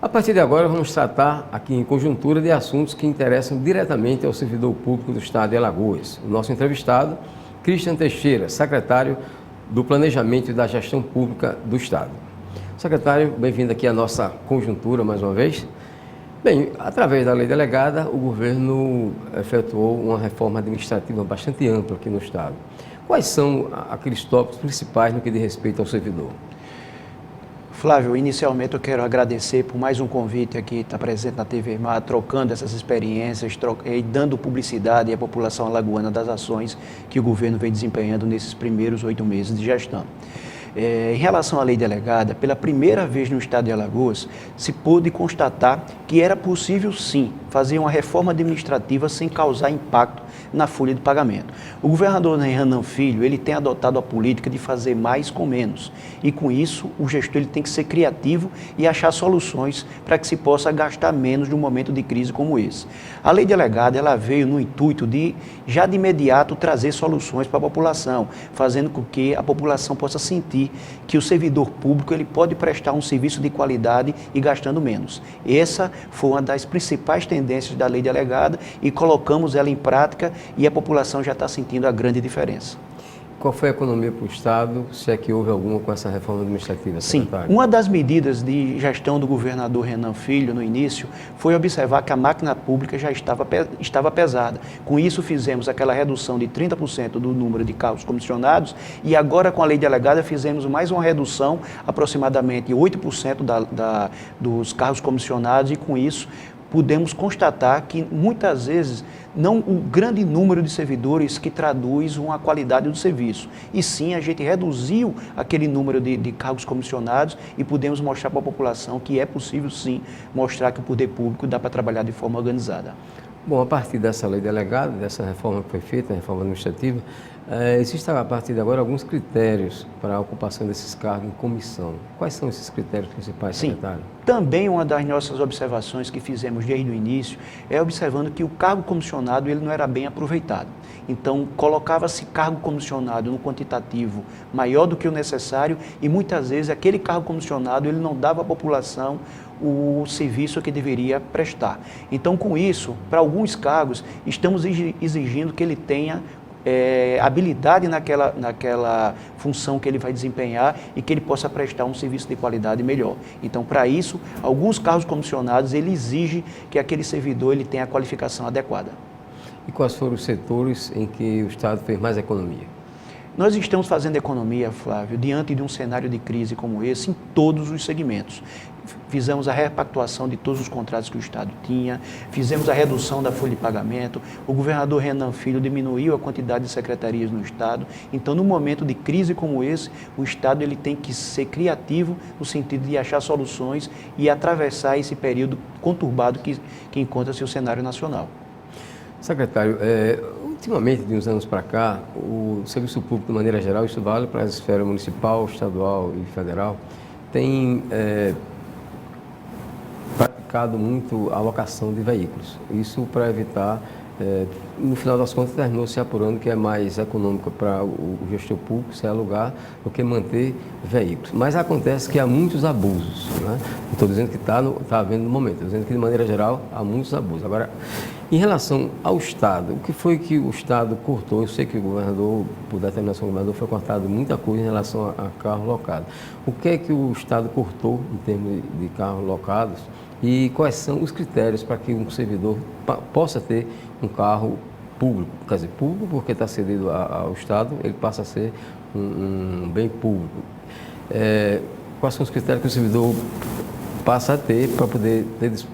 A partir de agora, vamos tratar aqui em conjuntura de assuntos que interessam diretamente ao servidor público do Estado de Alagoas. O nosso entrevistado, Cristian Teixeira, secretário do Planejamento e da Gestão Pública do Estado. Secretário, bem-vindo aqui à nossa conjuntura mais uma vez. Bem, através da lei delegada, o governo efetuou uma reforma administrativa bastante ampla aqui no Estado. Quais são aqueles tópicos principais no que diz respeito ao servidor? Flávio, inicialmente eu quero agradecer por mais um convite aqui, estar presente na TV Mar, trocando essas experiências e dando publicidade à população alagoana das ações que o governo vem desempenhando nesses primeiros 8 meses de gestão. Em relação à lei delegada, pela primeira vez no estado de Alagoas, se pôde constatar que era possível sim fazer uma reforma administrativa sem causar impacto na folha de pagamento. O governador Renan Filho, ele tem adotado a política de fazer mais com menos. E com isso, o gestor ele tem que ser criativo e achar soluções para que se possa gastar menos num momento de crise como esse. A lei delegada, ela veio no intuito de, já de imediato, trazer soluções para a população, fazendo com que a população possa sentir que o servidor público ele pode prestar um serviço de qualidade e gastando menos. Essa foi uma das principais tendências da lei delegada e colocamos ela em prática e a população já está sentindo a grande diferença. Qual foi a economia para o Estado, se é que houve alguma com essa reforma administrativa, secretário? Sim, uma das medidas de gestão do governador Renan Filho no início foi observar que a máquina pública já estava pesada. Com isso fizemos aquela redução de 30% do número de cargos comissionados e agora com a lei delegada fizemos mais uma redução, aproximadamente 8% dos cargos comissionados e com isso podemos constatar que muitas vezes não o grande número de servidores que traduz uma qualidade do serviço, e sim a gente reduziu aquele número de cargos comissionados e podemos mostrar para a população que é possível sim mostrar que o poder público dá para trabalhar de forma organizada. Bom, a partir dessa lei delegada, dessa reforma que foi feita, a reforma administrativa, existem a partir de agora alguns critérios para a ocupação desses cargos em comissão. Quais são esses critérios principais, secretário? Sim, também uma das nossas observações que fizemos desde o início é observando que o cargo comissionado ele não era bem aproveitado. Então, colocava-se cargo comissionado no quantitativo maior do que o necessário e muitas vezes aquele cargo comissionado ele não dava à população o serviço que deveria prestar. Então, com isso, para alguns cargos, estamos exigindo que ele tenha habilidade naquela função que ele vai desempenhar e que ele possa prestar um serviço de qualidade melhor. Então, para isso, alguns cargos comissionados, ele exige que aquele servidor ele tenha a qualificação adequada. E quais foram os setores em que o Estado fez mais economia? Nós estamos fazendo economia, Flávio, diante de um cenário de crise como esse, em todos os segmentos. Fizemos a repactuação de todos os contratos que o Estado tinha, fizemos a redução da folha de pagamento, o governador Renan Filho diminuiu a quantidade de secretarias no Estado. Então, num momento de crise como esse, o Estado ele tem que ser criativo no sentido de achar soluções e atravessar esse período conturbado que encontra-se o cenário nacional. Secretário, ultimamente, de uns anos para cá, o serviço público, de maneira geral, isso vale para a esfera municipal, estadual e federal, tem praticado muito a alocação de veículos. Isso para evitar, no final das contas, terminou se apurando que é mais econômico para o gestor público se alugar do que manter veículos. Mas acontece que há muitos abusos, né? Não estou dizendo que está havendo no momento, estou dizendo que, de maneira geral, há muitos abusos. Agora, em relação ao Estado, o que foi que o Estado cortou? Eu sei que o governador, por determinação do governador, foi cortado muita coisa em relação a carros locados. O que é que o Estado cortou em termos de carros locados e quais são os critérios para que um servidor possa ter um carro público? Quer dizer, público porque está cedido ao Estado, ele passa a ser um bem público. Quais são os critérios que o servidor passa a ter para poder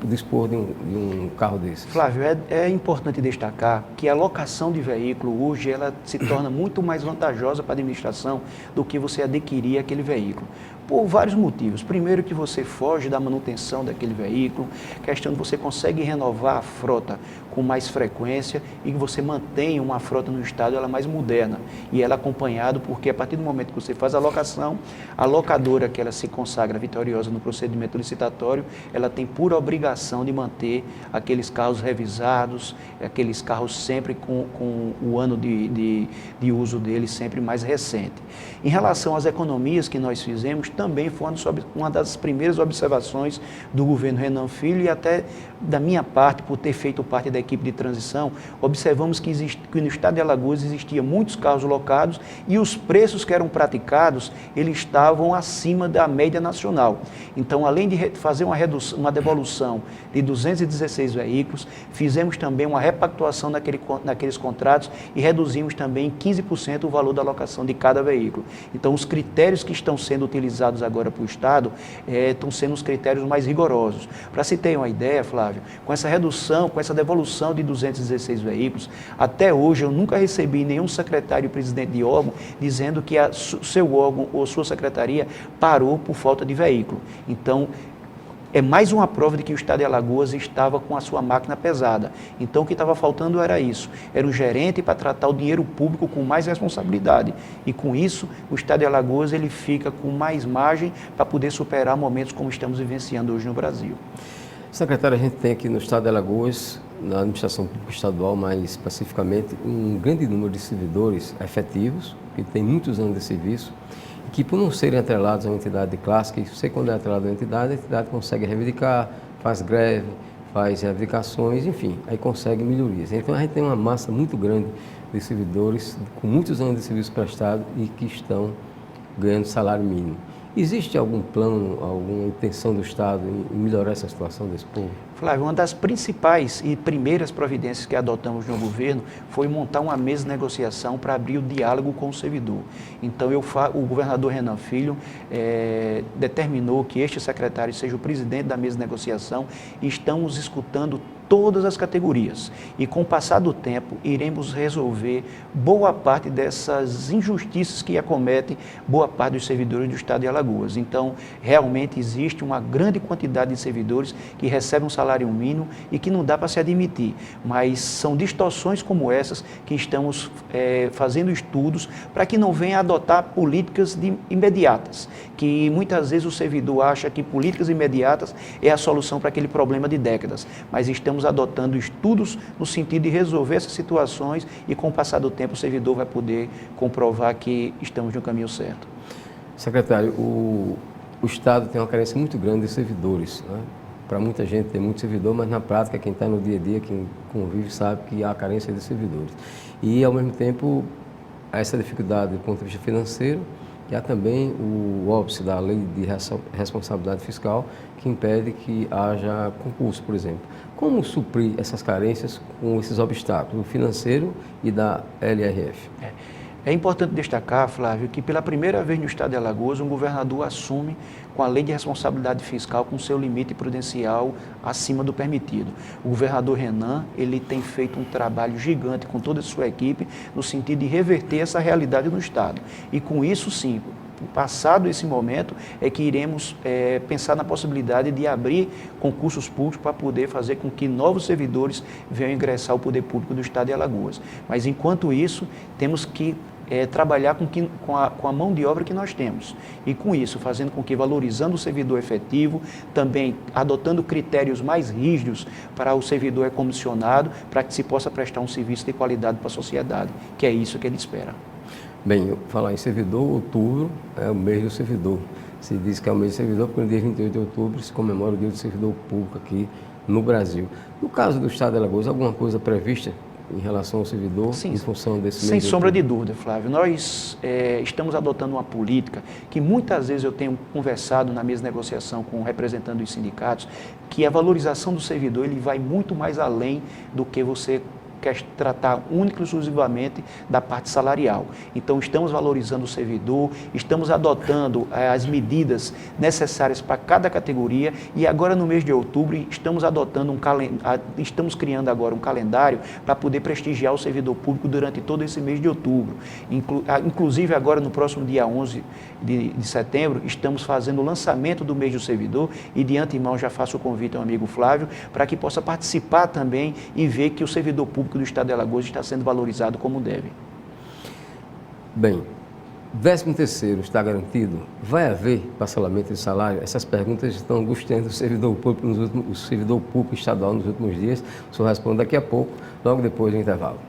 dispor de um carro desse? Flávio, é importante destacar que a locação de veículo hoje ela se torna muito mais vantajosa para a administração do que você adquirir aquele veículo. Por vários motivos. Primeiro que você foge da manutenção daquele veículo, questão de você consegue renovar a frota com mais frequência e que você mantém uma frota no estado ela mais moderna e ela acompanhado porque a partir do momento que você faz a locação, a locadora que ela se consagra vitoriosa no procedimento licitatório, ela tem por obrigação de manter aqueles carros revisados, aqueles carros sempre com o ano de uso deles sempre mais recente. Em relação às economias que nós fizemos, também foi uma das primeiras observações do governo Renan Filho e até da minha parte, por ter feito parte da equipe de transição, observamos que no estado de Alagoas existia muitos carros locados e os preços que eram praticados, eles estavam acima da média nacional. Então, além de fazer uma devolução de 216 veículos, fizemos também uma repactuação naqueles contratos e reduzimos também em 15% o valor da alocação de cada veículo. Então, os critérios que estão sendo utilizados agora para o Estado estão sendo os critérios mais rigorosos. Para se ter uma ideia, Flávio, com essa redução, com essa devolução de 216 veículos, até hoje eu nunca recebi nenhum secretário e presidente de órgão dizendo que seu órgão ou sua secretaria parou por falta de veículo. Então, é mais uma prova de que o Estado de Alagoas estava com a sua máquina pesada. Então, o que estava faltando era isso. Era um gerente para tratar o dinheiro público com mais responsabilidade. E, com isso, o Estado de Alagoas ele fica com mais margem para poder superar momentos como estamos vivenciando hoje no Brasil. Secretário, a gente tem aqui no Estado de Alagoas, na administração pública estadual, mais especificamente, um grande número de servidores efetivos, que têm muitos anos de serviço, que por não serem atrelados a uma entidade clássica, e você quando é atrelado a uma entidade, a entidade consegue reivindicar, faz greve, faz reivindicações, enfim, aí consegue melhorias. Então a gente tem uma massa muito grande de servidores com muitos anos de serviço prestado e que estão ganhando salário mínimo. Existe algum plano, alguma intenção do Estado em melhorar essa situação desse povo? Flávio, uma das principais e primeiras providências que adotamos no governo foi montar uma mesa de negociação para abrir o diálogo com o servidor. Então, o governador Renan Filho determinou que este secretário seja o presidente da mesa de negociação e estamos escutando todas as categorias. E com o passar do tempo, iremos resolver boa parte dessas injustiças que acometem boa parte dos servidores do Estado de Alagoas. Então, realmente existe uma grande quantidade de servidores que recebem um salário mínimo e que não dá para se admitir. Mas são distorções como essas que estamos fazendo estudos para que não venha a adotar políticas imediatas, que muitas vezes o servidor acha que políticas imediatas é a solução para aquele problema de décadas. Mas estamos adotando estudos no sentido de resolver essas situações e com o passar do tempo o servidor vai poder comprovar que estamos no caminho certo. Secretário, o Estado tem uma carência muito grande de servidores, né? Para muita gente tem muito servidor, mas na prática quem está no dia a dia, quem convive sabe que há carência de servidores. E ao mesmo tempo há essa dificuldade do ponto de vista financeiro e há também o óbice da lei de responsabilidade fiscal que impede que haja concurso, por exemplo. Como suprir essas carências com esses obstáculos, o financeiro e da LRF? É importante destacar, Flávio, que pela primeira vez no Estado de Alagoas, um governador assume com a lei de responsabilidade fiscal com seu limite prudencial acima do permitido. O governador Renan, ele tem feito um trabalho gigante com toda a sua equipe no sentido de reverter essa realidade no Estado. E com isso, sim, passado esse momento, é que iremos pensar na possibilidade de abrir concursos públicos para poder fazer com que novos servidores venham ingressar ao poder público do Estado de Alagoas. Mas, enquanto isso, temos que trabalhar com a mão de obra que nós temos. E com isso, fazendo com que, valorizando o servidor efetivo, também adotando critérios mais rígidos para o servidor comissionado, para que se possa prestar um serviço de qualidade para a sociedade, que é isso que ele espera. Bem, falar em servidor, outubro é o mês do servidor. Se diz que é o mês do servidor porque no dia 28 de outubro se comemora o dia do servidor público aqui no Brasil. No caso do Estado de Alagoas, alguma coisa prevista em relação ao servidor, sim, em função desse mês? Sem sombra de dúvida, Flávio. Nós estamos adotando uma política que muitas vezes eu tenho conversado na mesa de negociação com representantes dos sindicatos, que a valorização do servidor ele vai muito mais além do que você quer tratar única e exclusivamente da parte salarial. Então, estamos valorizando o servidor, estamos adotando as medidas necessárias para cada categoria e agora no mês de outubro estamos adotando estamos criando agora um calendário para poder prestigiar o servidor público durante todo esse mês de outubro. Inclusive agora no próximo dia 11 de setembro, estamos fazendo o lançamento do mês do servidor e de antemão já faço o convite ao amigo Flávio para que possa participar também e ver que o servidor público do Estado de Alagoas está sendo valorizado como deve. Bem, 13º está garantido? Vai haver parcelamento de salário? Essas perguntas estão angustiando o servidor público estadual nos últimos dias. O senhor responde daqui a pouco, logo depois do intervalo.